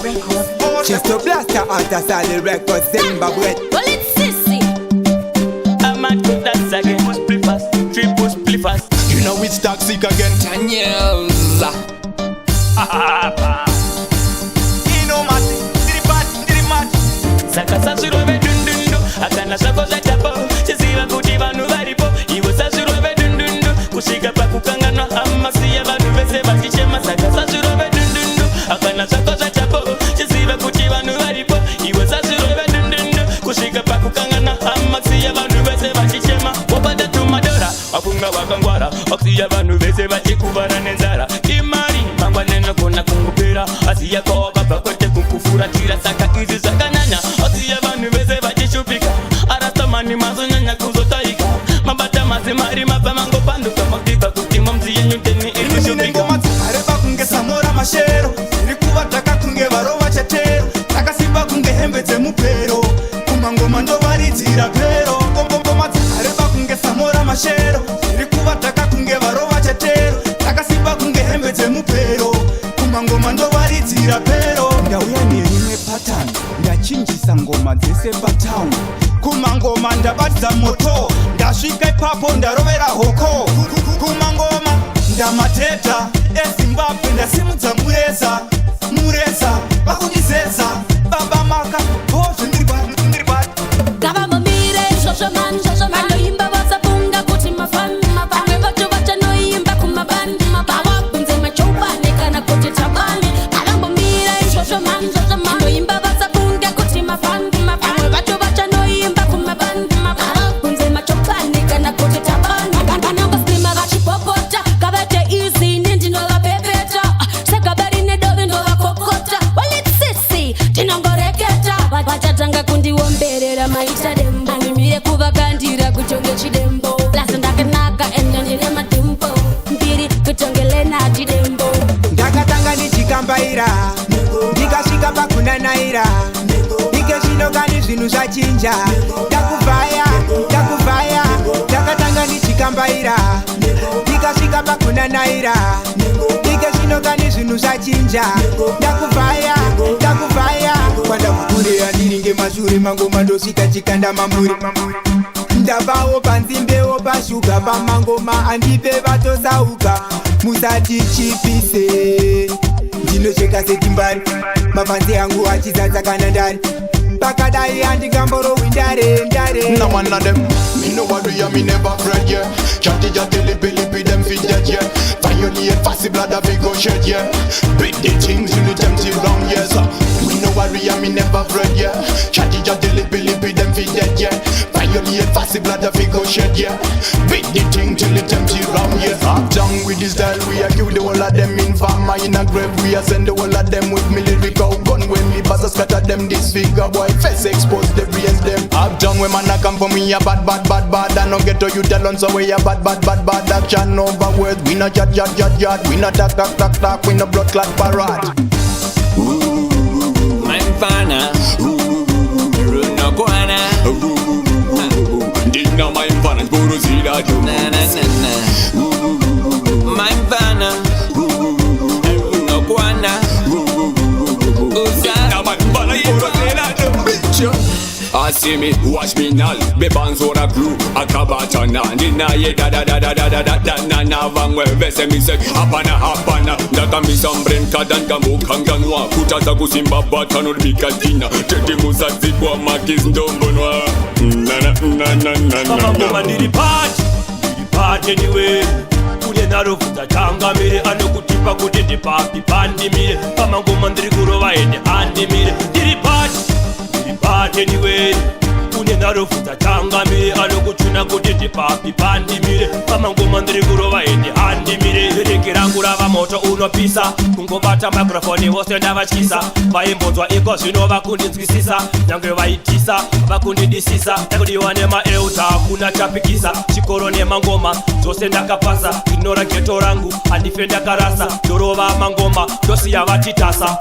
record. Just to blast her out of solid record, Zimbabwe. Well, it's Sissy. I'm at to dance again. Push flippers, triple flippers. You know it's toxic again. Daniela. Inomati, ndirimati. Saka sasirove dundundu. Akana sako za chapo. Chisiva kuti vanu varipo. Iwo sasirove dundundu. Kushika pa kukangana hamasi ya vanu vese vakichema. Saka sasirove dundundu. Akana sako za chapo. Chisiva kuti vanu varipo. Iwo sasirove dundundu. Kushika pa kukangana hamasi ya vanu vese vakichema. Wapata tumadora. Wapunga wakangwara. Oksi ya vanu vese vakikuvara nenzara. Imari mangwa neno kona kungupira. Asiya kwa baba kote kukufura. Tira saka izi sakananya. Asiya vanu vese vakishupika. Arastamani mazo nyanya kuzotaika. Mabata mazimari mapa mango panduka. Makika kutima mziye nyuteni izi shupika. Areba kunge samora mashero. Irikuwa taka kunge varova chatero. Taka simba kunge hembete mupero. Kumangoma ndo varitira pero. Ngoma areba kunge samora mashero. Irikuwa taka kunge varova chatero. Taka simba kunge hembete mupero. Kumangoma ndo varitira pero. Ndauya nerimwe pattern, ndachinjisa ngoma dzese patown. Kumangoma ndabatsa moto. Ndasvika ipapo ndarovera hoko. Kumangoma ndamateta eZimbabwe ndasimudza mureza vakundizeza baba maka bozvo ndiri bati Gavamamire, shoshaman, shoshaman. Anoimba vasafunga kuti mafani. Amwe vacho vachanoimba kumabani. Gavakunze machobane kana kuti tabane. Gavamamire, shoshaman, shoshaman. Anoimba vasafunga kuti mafani. Amwe vacho vachanoimba kumabani. Gavakunze machobane kana kuti tabane. Vanongosima vachipopota. Gavate easy nendinolavepeta. Segabari nedovi ndovakokota. Well, it's Sissy, tinongoreketa. Vachatanga kundiwomberera maita dembo. Animire kuvakandira kutonge chidembo. Lasa ndakanaka ende ndine madimbo. Mbiri kutongele nati dembo. Ndakatanga ndichikambaira, ndikasvika pakunanaira. Ike zvino kani zvinhu zvachinja. Ndakuvhaya. Ndakatanga ndichikambaira, ndikasvika pakunanaira. Ike zvino kani zvinhu zvachinja. Ndakuvhaya. Kwandakukure andiri ngemashure mangoma ndosvika chikanda mamuri. Ndabvawo panzimbewo pashuga pamangoma andipe vatosauka. Musati chipise ndinocheka setimbari. Mabvanzi angu achizadza kana ndari. Pakadai handingamborowi ndare. No one of them, me no worry and me never fret, yeah. Chatty lippy them feed dead, yeah. Violate fussy blood of go shed, yeah. Big the things you need them to wrong, yes. Me no worry and me never fret, yeah. Chatty lippy them feed dead, yeah. Violate fussy blood of go shed, yeah. Big the thing till it them to wrong, yeah. I'm done with this style, we are kill the whole of them in farmer in a grave. We are send the whole of them with me lyrical gun. When me pass a scatter them disfigure, boy face expose the brains them. I'm done when man a come for me a bad. I no get to you tell on so we a bad. Action over words, we no chat. We no talk. We no blood clot parade. I'm fana. Runo guana. Digna my fana, puro zira tu. Na. My fana. Runo guana. Digna my fana, puro zira tu. Bitch. I see me, watch me now. Be bands on a crew, a kabata na. Dina ye da na vangwe vese mi se hapana. Daka mi sambrenta dan gamu kanganwa. Kutata kusimba bata no bikatina. Tete musazi kwa makis ndombonwa. Kama ngoma ndiri party anyway. Kule narofuta changa mire anokutipa kuti ndipapi pandimire. Kama ngoma ndiri kurova ende andimire. Ndiri party anyway. Kune narofuta changa mire anokuchuna kuti ndipapi pandimire. Kama ngoma ndiri kurova ende andimire. Reke rangu rava moto unopisa. Kungobata microphone vose ndavatyisa. Vaimbonzwa iko zvino vakundinzwisisa. Nyange vaitisa vakundidisisa. Takudiwa nemaeuta hakuna chapikisa. Chikoro nemangoma zvose ndakapasa. Ignora geto rangu handife ndakarasa. Ndorova mangoma ndosiya vatitasa.